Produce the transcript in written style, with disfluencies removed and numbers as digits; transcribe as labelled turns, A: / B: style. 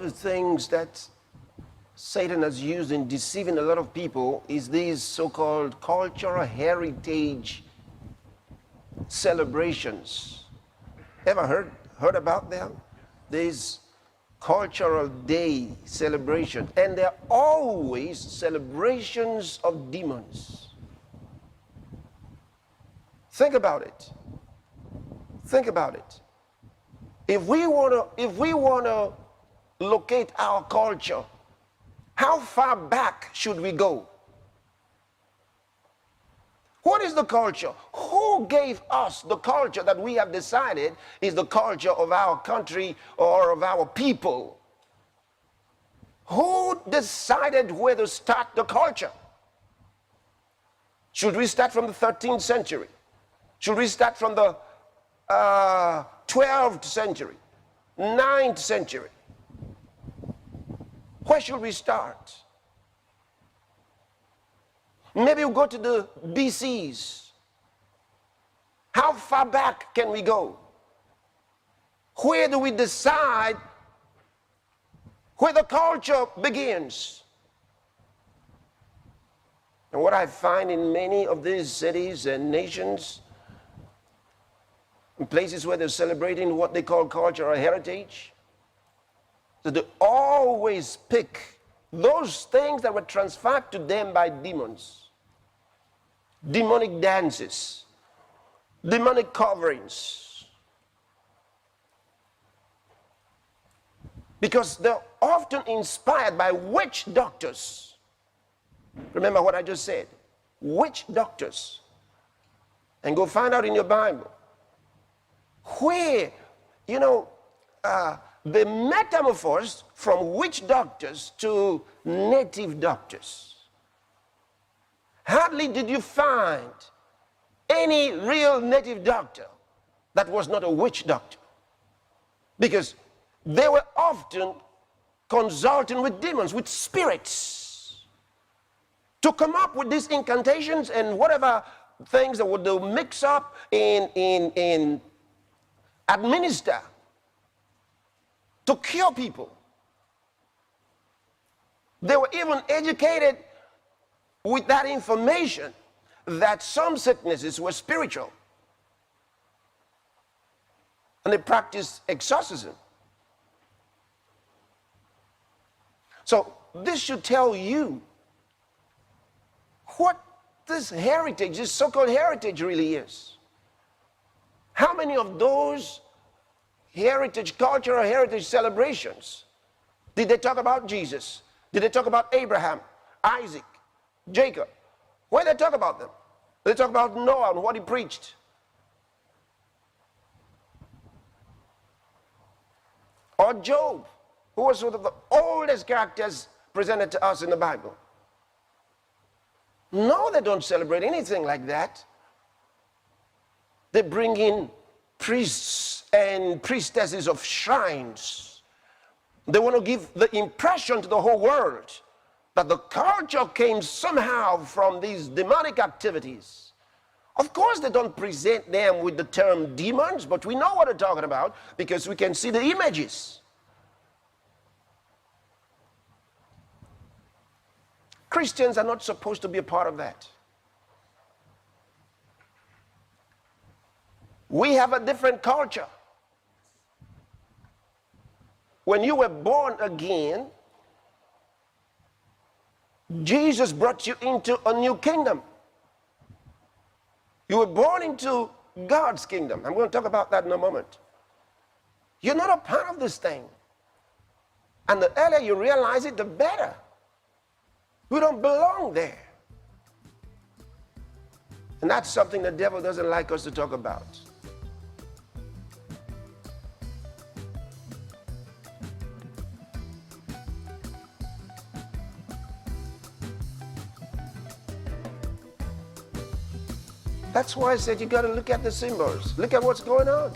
A: the things that Satan has used in deceiving a lot of people is these so-called cultural heritage celebrations. Ever heard about them? These cultural day celebrations, and they're always celebrations of demons. Think about it. Think about it. If we want to locate our culture, how far back should we go? What is the culture? Who gave us the culture that we have decided is the culture of our country or of our people? Who decided where to start the culture? Should we start from the 13th century? Should we start from the 12th century? 9th century? Where should we start? Maybe we'll go to the BCs. How far back can we go? Where do we decide where the culture begins? And what I find in many of these cities and nations, in places where they're celebrating what they call cultural heritage, that they always pick those things that were transferred to them by demons. Demonic dances, demonic coverings. Because they're often inspired by witch doctors. Remember what I just said, witch doctors. And go find out in your Bible where, they metamorphosed from witch doctors to native doctors. Hardly did you find any real native doctor that was not a witch doctor, because they were often consulting with demons, with spirits, to come up with these incantations and whatever things that would mix up in administer to cure people. They were even educated with that information that some sicknesses were spiritual. And they practiced exorcism. So this should tell you what this heritage, this so-called heritage really is. How many of those heritage, cultural heritage celebrations, did they talk about Jesus? Did they talk about Abraham, Isaac, Jacob? Where did they talk about them? They talk about Noah and what he preached. Or Job, who was one of the oldest characters presented to us in the Bible. No, they don't celebrate anything like that. They bring in priests and priestesses of shrines. They want to give the impression to the whole world that the culture came somehow from these demonic activities. Of course, they don't present them with the term demons, but we know what they're talking about because we can see the images. Christians are not supposed to be a part of that. We have a different culture. When you were born again, Jesus brought you into a new kingdom. You were born into God's kingdom. I'm going to talk about that in a moment. You're not a part of this thing. And the earlier you realize it, the better. We don't belong there. And that's something the devil doesn't like us to talk about. That's why I said you got to look at the symbols. Look at what's going on.